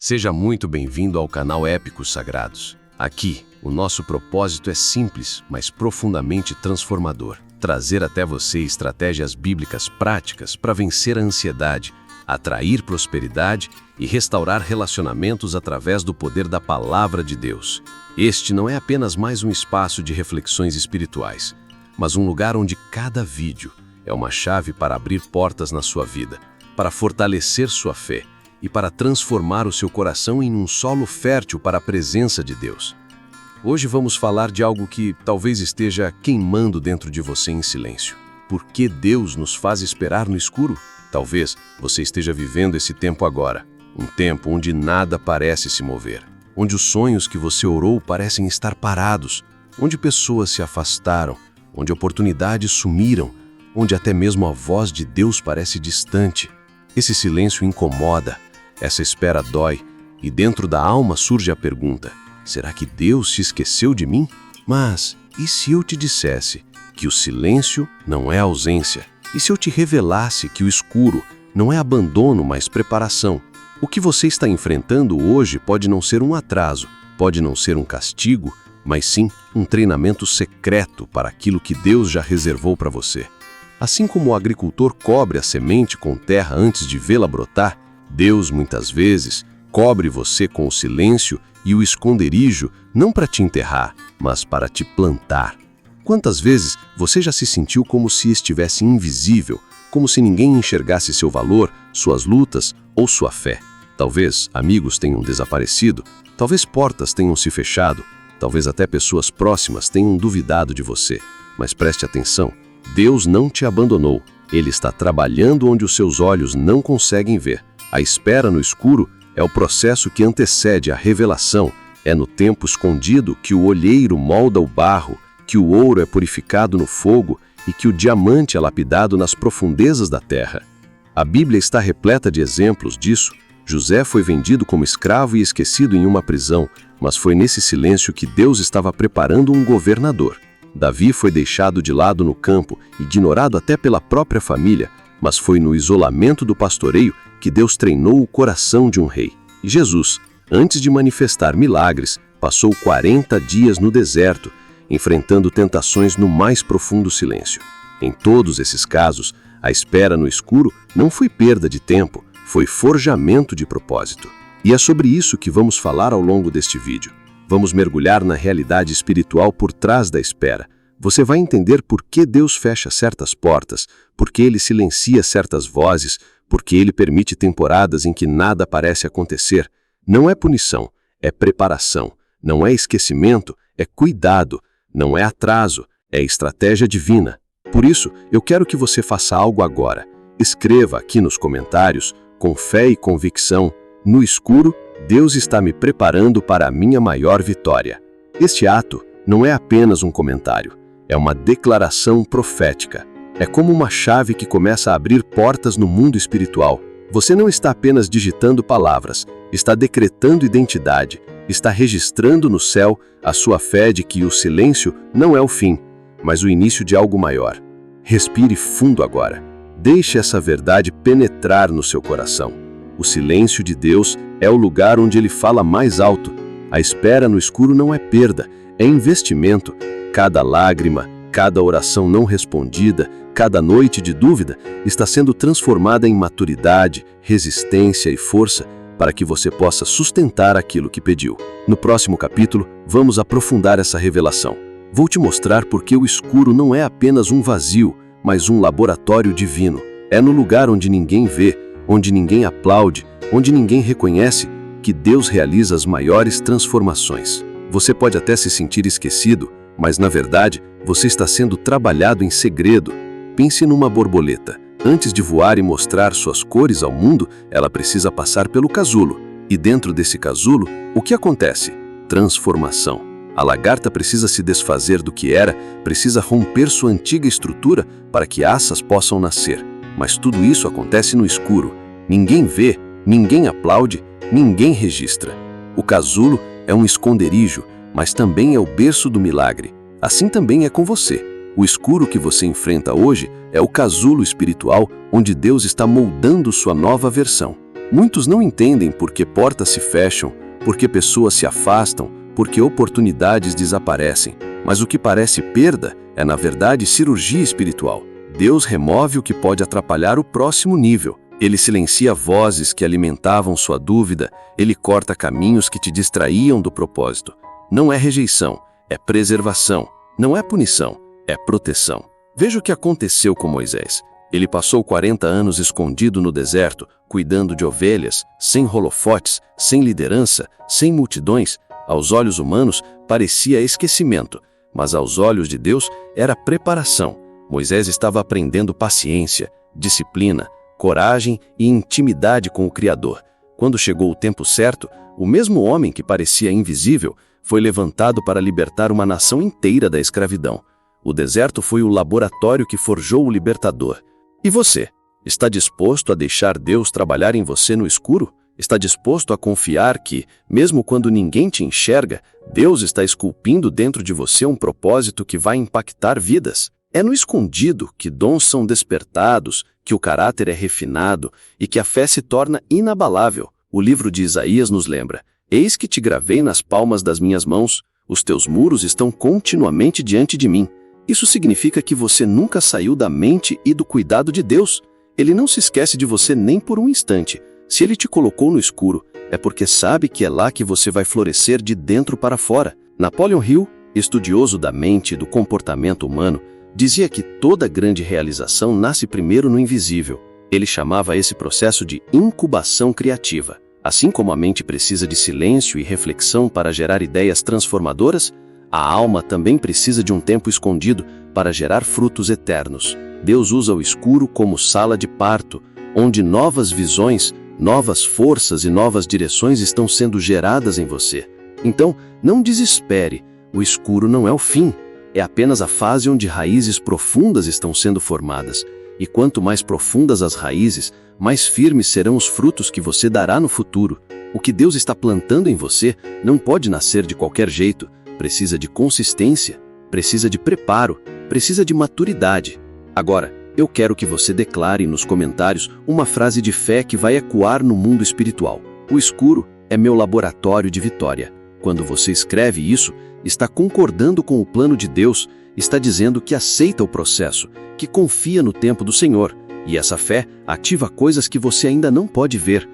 Seja muito bem-vindo ao canal Épicos Sagrados. Aqui, o nosso propósito é simples, mas profundamente transformador. Trazer até você estratégias bíblicas práticas para vencer a ansiedade, atrair prosperidade e restaurar relacionamentos através do poder da Palavra de Deus. Este não é apenas mais um espaço de reflexões espirituais, mas um lugar onde cada vídeo é uma chave para abrir portas na sua vida, para fortalecer sua fé e para transformar o seu coração em um solo fértil para a presença de Deus. Hoje vamos falar de algo que talvez esteja queimando dentro de você em silêncio. Por que Deus nos faz esperar no escuro? Talvez você esteja vivendo esse tempo agora, um tempo onde nada parece se mover, onde os sonhos que você orou parecem estar parados, onde pessoas se afastaram, onde oportunidades sumiram, onde até mesmo a voz de Deus parece distante. Esse silêncio incomoda, essa espera dói, e dentro da alma surge a pergunta: será que Deus se esqueceu de mim? Mas e se eu te dissesse que o silêncio não é ausência? E se eu te revelasse que o escuro não é abandono, mas preparação? O que você está enfrentando hoje pode não ser um atraso, pode não ser um castigo, mas sim um treinamento secreto para aquilo que Deus já reservou para você. Assim como o agricultor cobre a semente com terra antes de vê-la brotar, Deus, muitas vezes, cobre você com o silêncio e o esconderijo não para te enterrar, mas para te plantar. Quantas vezes você já se sentiu como se estivesse invisível, como se ninguém enxergasse seu valor, suas lutas ou sua fé? Talvez amigos tenham desaparecido, talvez portas tenham se fechado, talvez até pessoas próximas tenham duvidado de você. Mas preste atenção, Deus não te abandonou. Ele está trabalhando onde os seus olhos não conseguem ver. A espera no escuro é o processo que antecede a revelação. É no tempo escondido que o olheiro molda o barro, que o ouro é purificado no fogo e que o diamante é lapidado nas profundezas da terra. A Bíblia está repleta de exemplos disso. José foi vendido como escravo e esquecido em uma prisão, mas foi nesse silêncio que Deus estava preparando um governador. Davi foi deixado de lado no campo, ignorado até pela própria família, mas foi no isolamento do pastoreio que Deus treinou o coração de um rei. E Jesus, antes de manifestar milagres, passou 40 dias no deserto, enfrentando tentações no mais profundo silêncio. Em todos esses casos, a espera no escuro não foi perda de tempo, foi forjamento de propósito. E é sobre isso que vamos falar ao longo deste vídeo. Vamos mergulhar na realidade espiritual por trás da espera. Você vai entender por que Deus fecha certas portas, por que Ele silencia certas vozes, por que Ele permite temporadas em que nada parece acontecer. Não é punição, é preparação. Não é esquecimento, é cuidado. Não é atraso, é estratégia divina. Por isso, eu quero que você faça algo agora. Escreva aqui nos comentários, com fé e convicção: no escuro, Deus está me preparando para a minha maior vitória. Este ato não é apenas um comentário, é uma declaração profética. É como uma chave que começa a abrir portas no mundo espiritual. Você não está apenas digitando palavras, está decretando identidade, está registrando no céu a sua fé de que o silêncio não é o fim, mas o início de algo maior. Respire fundo agora. Deixe essa verdade penetrar no seu coração. O silêncio de Deus é o lugar onde Ele fala mais alto. A espera no escuro não é perda, é investimento. Cada lágrima, cada oração não respondida, cada noite de dúvida está sendo transformada em maturidade, resistência e força para que você possa sustentar aquilo que pediu. No próximo capítulo, vamos aprofundar essa revelação. Vou te mostrar por que o escuro não é apenas um vazio, mas um laboratório divino. É no lugar onde ninguém vê, onde ninguém aplaude, onde ninguém reconhece, que Deus realiza as maiores transformações. Você pode até se sentir esquecido, mas na verdade, você está sendo trabalhado em segredo. Pense numa borboleta. Antes de voar e mostrar suas cores ao mundo, ela precisa passar pelo casulo. E dentro desse casulo, o que acontece? Transformação. A lagarta precisa se desfazer do que era, precisa romper sua antiga estrutura para que assas possam nascer. Mas tudo isso acontece no escuro. Ninguém vê, ninguém aplaude, ninguém registra. O casulo é um esconderijo, mas também é o berço do milagre. Assim também é com você. O escuro que você enfrenta hoje é o casulo espiritual onde Deus está moldando sua nova versão. Muitos não entendem por que portas se fecham, por que pessoas se afastam, por que oportunidades desaparecem. Mas o que parece perda é, na verdade, cirurgia espiritual. Deus remove o que pode atrapalhar o próximo nível. Ele silencia vozes que alimentavam sua dúvida, ele corta caminhos que te distraíam do propósito. Não é rejeição, é preservação. Não é punição, é proteção. Veja o que aconteceu com Moisés. Ele passou 40 anos escondido no deserto, cuidando de ovelhas, sem holofotes, sem liderança, sem multidões. Aos olhos humanos, parecia esquecimento, mas aos olhos de Deus era preparação. Moisés estava aprendendo paciência, disciplina, coragem e intimidade com o Criador. Quando chegou o tempo certo, o mesmo homem que parecia invisível foi levantado para libertar uma nação inteira da escravidão. O deserto foi o laboratório que forjou o libertador. E você? Está disposto a deixar Deus trabalhar em você no escuro? Está disposto a confiar que, mesmo quando ninguém te enxerga, Deus está esculpindo dentro de você um propósito que vai impactar vidas? É no escondido que dons são despertados, que o caráter é refinado e que a fé se torna inabalável. O livro de Isaías nos lembra: eis que te gravei nas palmas das minhas mãos, os teus muros estão continuamente diante de mim. Isso significa que você nunca saiu da mente e do cuidado de Deus. Ele não se esquece de você nem por um instante. Se ele te colocou no escuro, é porque sabe que é lá que você vai florescer de dentro para fora. Napoleon Hill, estudioso da mente e do comportamento humano, dizia que toda grande realização nasce primeiro no invisível. Ele chamava esse processo de incubação criativa. Assim como a mente precisa de silêncio e reflexão para gerar ideias transformadoras, a alma também precisa de um tempo escondido para gerar frutos eternos. Deus usa o escuro como sala de parto, onde novas visões, novas forças e novas direções estão sendo geradas em você. Então, não desespere. O escuro não é o fim. É apenas a fase onde raízes profundas estão sendo formadas. E quanto mais profundas as raízes, mais firmes serão os frutos que você dará no futuro. O que Deus está plantando em você não pode nascer de qualquer jeito. Precisa de consistência, precisa de preparo, precisa de maturidade. Agora, eu quero que você declare nos comentários uma frase de fé que vai ecoar no mundo espiritual. O escuro é meu laboratório de vitória. Quando você escreve isso, está concordando com o plano de Deus, está dizendo que aceita o processo, que confia no tempo do Senhor. E essa fé ativa coisas que você ainda não pode ver.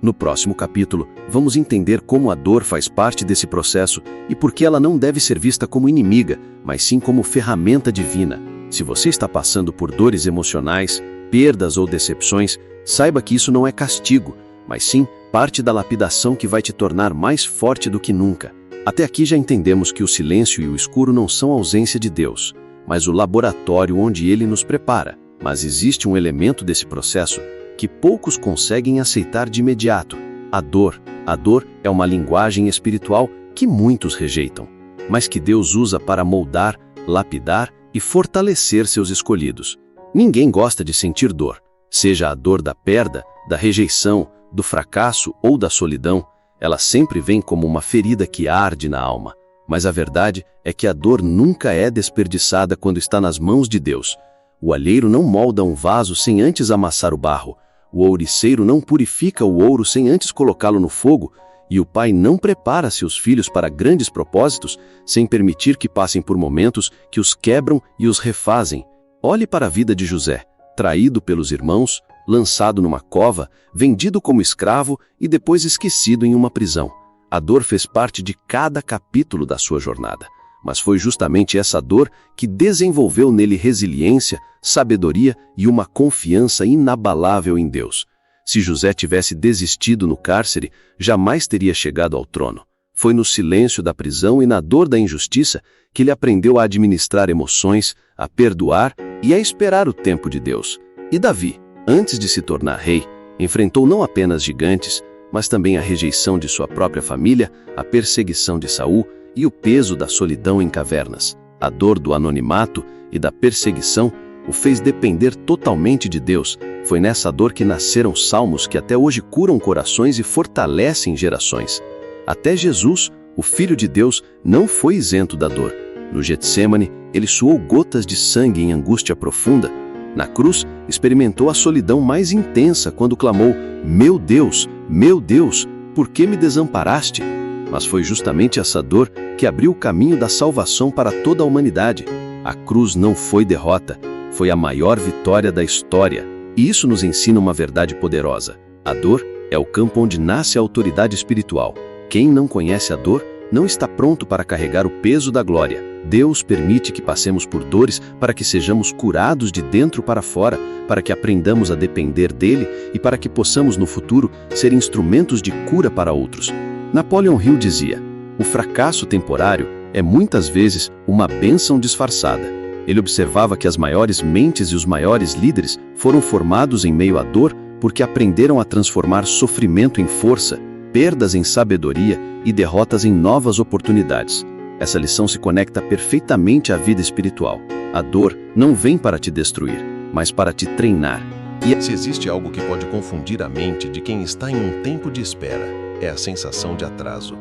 No próximo capítulo, vamos entender como a dor faz parte desse processo e por que ela não deve ser vista como inimiga, mas sim como ferramenta divina. Se você está passando por dores emocionais, perdas ou decepções, saiba que isso não é castigo, mas sim parte da lapidação que vai te tornar mais forte do que nunca. Até aqui já entendemos que o silêncio e o escuro não são a ausência de Deus, mas o laboratório onde Ele nos prepara. Mas existe um elemento desse processo que poucos conseguem aceitar de imediato: a dor. A dor é uma linguagem espiritual que muitos rejeitam, mas que Deus usa para moldar, lapidar e fortalecer seus escolhidos. Ninguém gosta de sentir dor, seja a dor da perda, da rejeição, do fracasso ou da solidão. Ela sempre vem como uma ferida que arde na alma. Mas a verdade é que a dor nunca é desperdiçada quando está nas mãos de Deus. O alheiro não molda um vaso sem antes amassar o barro. O ouriceiro não purifica o ouro sem antes colocá-lo no fogo. E o pai não prepara seus filhos para grandes propósitos sem permitir que passem por momentos que os quebram e os refazem. Olhe para a vida de José, traído pelos irmãos, lançado numa cova, vendido como escravo e depois esquecido em uma prisão. A dor fez parte de cada capítulo da sua jornada. Mas foi justamente essa dor que desenvolveu nele resiliência, sabedoria e uma confiança inabalável em Deus. Se José tivesse desistido no cárcere, jamais teria chegado ao trono. Foi no silêncio da prisão e na dor da injustiça que ele aprendeu a administrar emoções, a perdoar e a esperar o tempo de Deus. E Davi, antes de se tornar rei, enfrentou não apenas gigantes, mas também a rejeição de sua própria família, a perseguição de Saul e o peso da solidão em cavernas. A dor do anonimato e da perseguição o fez depender totalmente de Deus. Foi nessa dor que nasceram salmos que até hoje curam corações e fortalecem gerações. Até Jesus, o Filho de Deus, não foi isento da dor. No Getsêmani, ele suou gotas de sangue em angústia profunda. Na cruz, experimentou a solidão mais intensa quando clamou: meu Deus, por que me desamparaste? Mas foi justamente essa dor que abriu o caminho da salvação para toda a humanidade. A cruz não foi derrota, foi a maior vitória da história. E isso nos ensina uma verdade poderosa. A dor é o campo onde nasce a autoridade espiritual. Quem não conhece a dor não está pronto para carregar o peso da glória. Deus permite que passemos por dores para que sejamos curados de dentro para fora, para que aprendamos a depender dele e para que possamos no futuro ser instrumentos de cura para outros. Napoleon Hill dizia: o fracasso temporário é muitas vezes uma bênção disfarçada. Ele observava que as maiores mentes e os maiores líderes foram formados em meio à dor porque aprenderam a transformar sofrimento em força, perdas em sabedoria e derrotas em novas oportunidades. Essa lição se conecta perfeitamente à vida espiritual. A dor não vem para te destruir, mas para te treinar. E se existe algo que pode confundir a mente de quem está em um tempo de espera, é a sensação de atraso.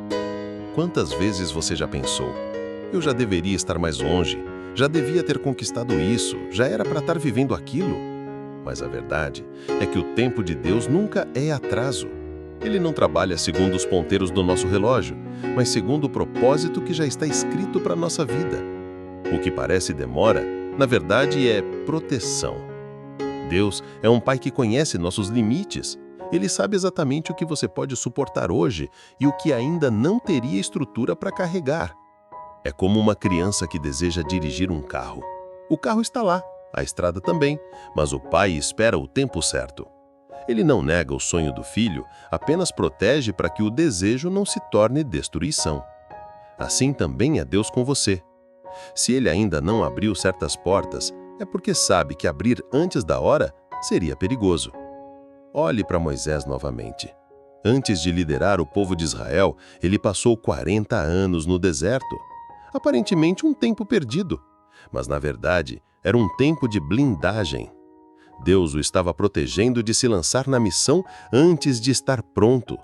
Quantas vezes você já pensou: eu já deveria estar mais longe, já devia ter conquistado isso, já era para estar vivendo aquilo? Mas a verdade é que o tempo de Deus nunca é atraso. Ele não trabalha segundo os ponteiros do nosso relógio, mas segundo o propósito que já está escrito para a nossa vida. O que parece demora, na verdade, é proteção. Deus é um Pai que conhece nossos limites. Ele sabe exatamente o que você pode suportar hoje e o que ainda não teria estrutura para carregar. É como uma criança que deseja dirigir um carro. O carro está lá, a estrada também, mas o pai espera o tempo certo. Ele não nega o sonho do filho, apenas protege para que o desejo não se torne destruição. Assim também é Deus com você. Se ele ainda não abriu certas portas, é porque sabe que abrir antes da hora seria perigoso. Olhe para Moisés novamente. Antes de liderar o povo de Israel, ele passou 40 anos no deserto. Aparentemente um tempo perdido, mas na verdade era um tempo de blindagem. Deus o estava protegendo de se lançar na missão antes de estar pronto.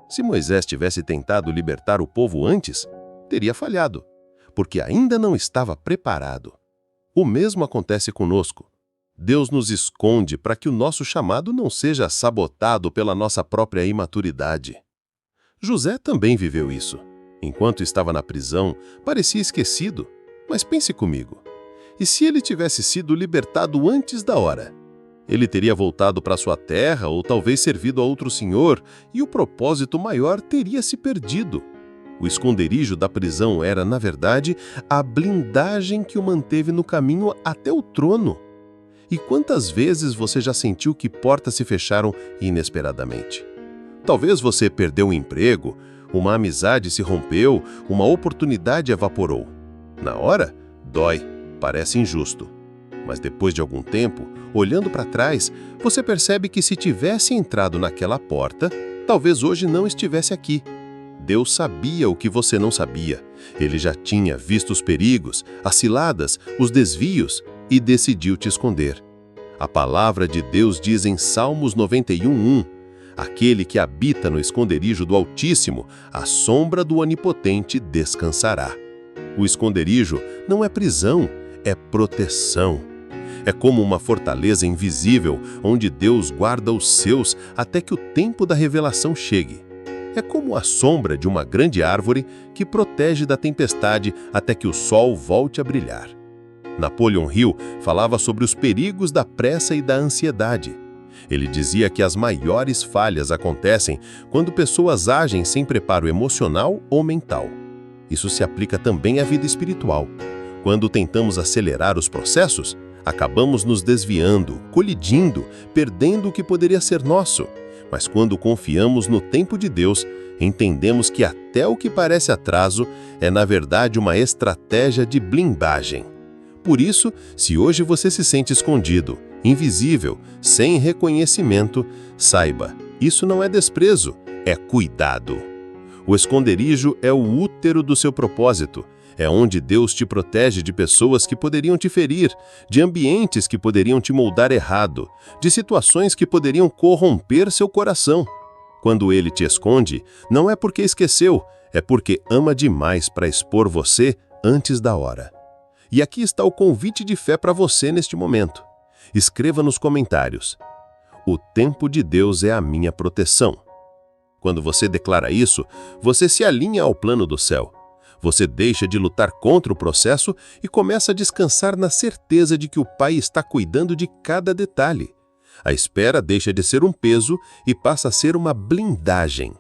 Se Moisés tivesse tentado libertar o povo antes, teria falhado, porque ainda não estava preparado. O mesmo acontece conosco. Deus nos esconde para que o nosso chamado não seja sabotado pela nossa própria imaturidade. José também viveu isso. Enquanto estava na prisão, parecia esquecido. Mas pense comigo. E se ele tivesse sido libertado antes da hora? Ele teria voltado para sua terra ou talvez servido a outro senhor e o propósito maior teria se perdido. O esconderijo da prisão era, na verdade, a blindagem que o manteve no caminho até o trono. E quantas vezes você já sentiu que portas se fecharam inesperadamente? Talvez você perdeu um emprego, uma amizade se rompeu, uma oportunidade evaporou. Na hora, dói, parece injusto. Mas depois de algum tempo, olhando para trás, você percebe que se tivesse entrado naquela porta, talvez hoje não estivesse aqui. Deus sabia o que você não sabia. Ele já tinha visto os perigos, as ciladas, os desvios e decidiu te esconder. A palavra de Deus diz em Salmos 91:1: aquele que habita no esconderijo do Altíssimo, à sombra do Onipotente descansará. O esconderijo não é prisão, é proteção. É como uma fortaleza invisível, onde Deus guarda os seus até que o tempo da revelação chegue. É como a sombra de uma grande árvore que protege da tempestade até que o sol volte a brilhar. Napoleon Hill falava sobre os perigos da pressa e da ansiedade. Ele dizia que as maiores falhas acontecem quando pessoas agem sem preparo emocional ou mental. Isso se aplica também à vida espiritual. Quando tentamos acelerar os processos, acabamos nos desviando, colidindo, perdendo o que poderia ser nosso. Mas quando confiamos no tempo de Deus, entendemos que até o que parece atraso é, na verdade, uma estratégia de blindagem. Por isso, se hoje você se sente escondido, invisível, sem reconhecimento, saiba, isso não é desprezo, é cuidado. O esconderijo é o útero do seu propósito. É onde Deus te protege de pessoas que poderiam te ferir, de ambientes que poderiam te moldar errado, de situações que poderiam corromper seu coração. Quando Ele te esconde, não é porque esqueceu, é porque ama demais para expor você antes da hora. E aqui está o convite de fé para você neste momento. Escreva nos comentários: o tempo de Deus é a minha proteção. Quando você declara isso, você se alinha ao plano do céu. Você deixa de lutar contra o processo e começa a descansar na certeza de que o Pai está cuidando de cada detalhe. A espera deixa de ser um peso e passa a ser uma blindagem.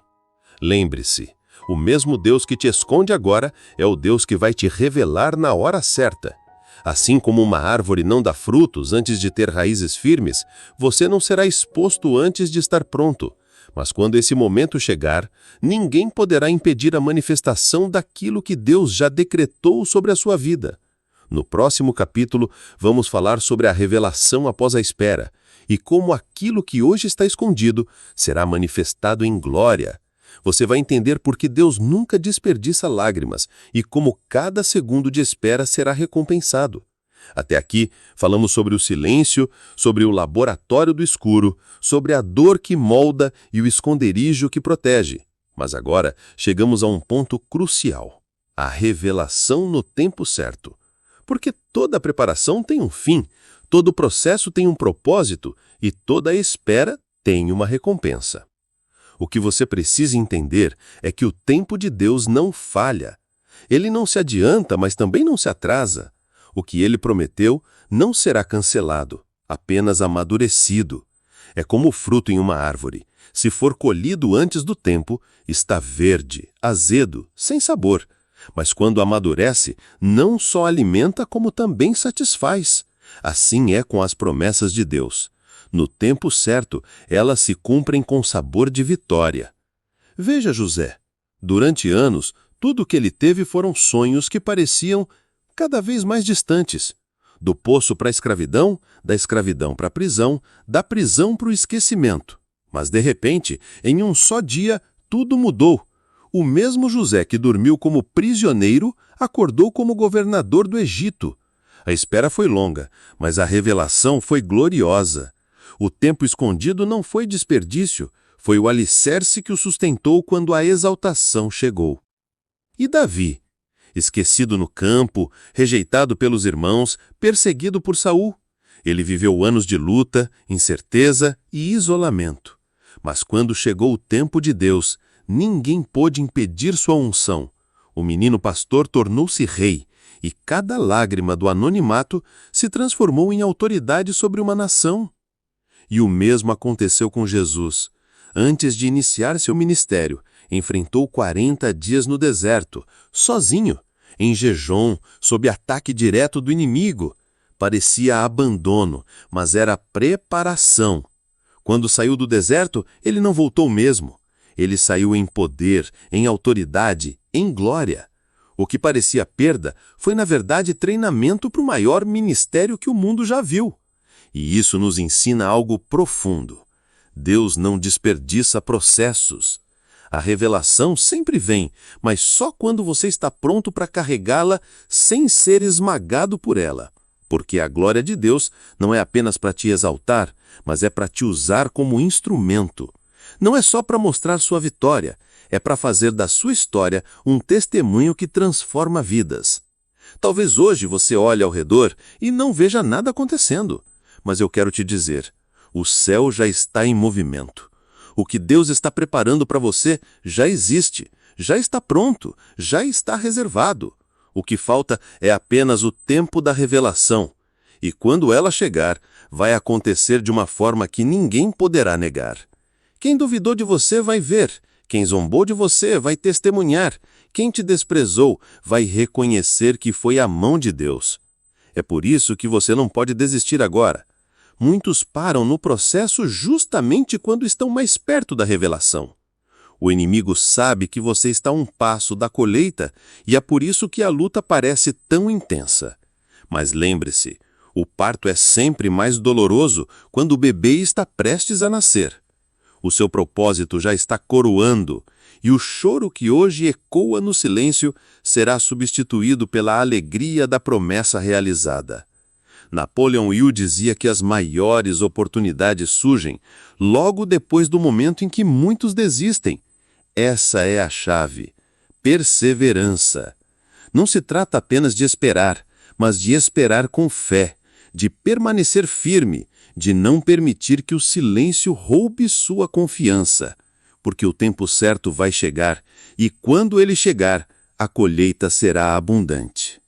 Lembre-se, o mesmo Deus que te esconde agora é o Deus que vai te revelar na hora certa. Assim como uma árvore não dá frutos antes de ter raízes firmes, você não será exposto antes de estar pronto. Mas quando esse momento chegar, ninguém poderá impedir a manifestação daquilo que Deus já decretou sobre a sua vida. No próximo capítulo, vamos falar sobre a revelação após a espera e como aquilo que hoje está escondido será manifestado em glória. Você vai entender por que Deus nunca desperdiça lágrimas e como cada segundo de espera será recompensado. Até aqui, falamos sobre o silêncio, sobre o laboratório do escuro, sobre a dor que molda e o esconderijo que protege. Mas agora chegamos a um ponto crucial: a revelação no tempo certo. Porque toda preparação tem um fim, todo processo tem um propósito e toda espera tem uma recompensa. O que você precisa entender é que o tempo de Deus não falha. Ele não se adianta, mas também não se atrasa. O que ele prometeu não será cancelado, apenas amadurecido. É como o fruto em uma árvore. Se for colhido antes do tempo, está verde, azedo, sem sabor. Mas quando amadurece, não só alimenta, como também satisfaz. Assim é com as promessas de Deus. No tempo certo, elas se cumprem com sabor de vitória. Veja José. Durante anos, tudo o que ele teve foram sonhos que pareciam cada vez mais distantes. Do poço para a escravidão, da escravidão para a prisão, da prisão para o esquecimento. Mas, de repente, em um só dia, tudo mudou. O mesmo José que dormiu como prisioneiro, acordou como governador do Egito. A espera foi longa, mas a revelação foi gloriosa. O tempo escondido não foi desperdício, foi o alicerce que o sustentou quando a exaltação chegou. E Davi? Esquecido no campo, rejeitado pelos irmãos, perseguido por Saul. Ele viveu anos de luta, incerteza e isolamento. Mas quando chegou o tempo de Deus, ninguém pôde impedir sua unção. O menino pastor tornou-se rei, e cada lágrima do anonimato se transformou em autoridade sobre uma nação. E o mesmo aconteceu com Jesus. Antes de iniciar seu ministério, enfrentou 40 dias no deserto, sozinho, em jejum, sob ataque direto do inimigo. Parecia abandono, mas era preparação. Quando saiu do deserto, ele não voltou mesmo. Ele saiu em poder, em autoridade, em glória. O que parecia perda foi, na verdade, treinamento para o maior ministério que o mundo já viu. E isso nos ensina algo profundo. Deus não desperdiça processos. A revelação sempre vem, mas só quando você está pronto para carregá-la sem ser esmagado por ela. Porque a glória de Deus não é apenas para te exaltar, mas é para te usar como instrumento. Não é só para mostrar sua vitória, é para fazer da sua história um testemunho que transforma vidas. Talvez hoje você olhe ao redor e não veja nada acontecendo, mas eu quero te dizer, o céu já está em movimento. O que Deus está preparando para você já existe, já está pronto, já está reservado. O que falta é apenas o tempo da revelação. E quando ela chegar, vai acontecer de uma forma que ninguém poderá negar. Quem duvidou de você vai ver. Quem zombou de você vai testemunhar. Quem te desprezou vai reconhecer que foi a mão de Deus. É por isso que você não pode desistir agora. Muitos param no processo justamente quando estão mais perto da revelação. O inimigo sabe que você está a um passo da colheita e é por isso que a luta parece tão intensa. Mas lembre-se, o parto é sempre mais doloroso quando o bebê está prestes a nascer. O seu propósito já está coroando e o choro que hoje ecoa no silêncio será substituído pela alegria da promessa realizada. Napoleon Hill dizia que as maiores oportunidades surgem logo depois do momento em que muitos desistem. Essa é a chave. Perseverança. Não se trata apenas de esperar, mas de esperar com fé, de permanecer firme, de não permitir que o silêncio roube sua confiança, porque o tempo certo vai chegar e, quando ele chegar, a colheita será abundante.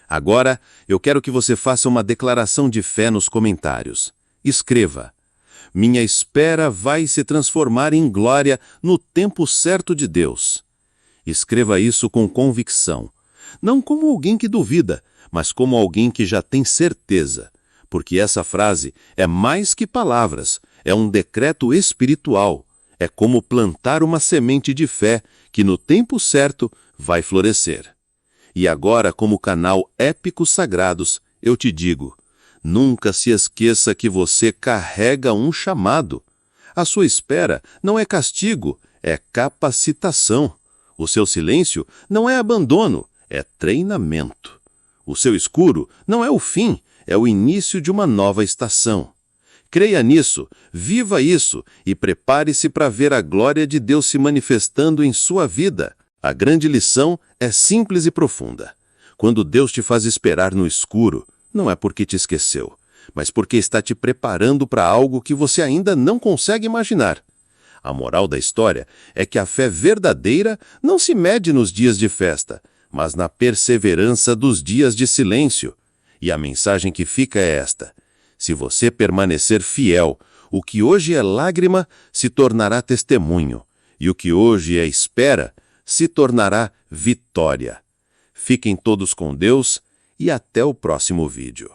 Agora, eu quero que você faça uma declaração de fé nos comentários. Escreva: minha espera vai se transformar em glória no tempo certo de Deus. Escreva isso com convicção, não como alguém que duvida, mas como alguém que já tem certeza, porque essa frase é mais que palavras, é um decreto espiritual, é como plantar uma semente de fé que no tempo certo vai florescer. E agora, como canal Épicos Sagrados, eu te digo, nunca se esqueça que você carrega um chamado. A sua espera não é castigo, é capacitação. O seu silêncio não é abandono, é treinamento. O seu escuro não é o fim, é o início de uma nova estação. Creia nisso, viva isso e prepare-se para ver a glória de Deus se manifestando em sua vida. A grande lição é simples e profunda. Quando Deus te faz esperar no escuro, não é porque te esqueceu, mas porque está te preparando para algo que você ainda não consegue imaginar. A moral da história é que a fé verdadeira não se mede nos dias de festa, mas na perseverança dos dias de silêncio. E a mensagem que fica é esta: se você permanecer fiel, o que hoje é lágrima se tornará testemunho, e o que hoje é espera se tornará vitória. Fiquem todos com Deus e até o próximo vídeo.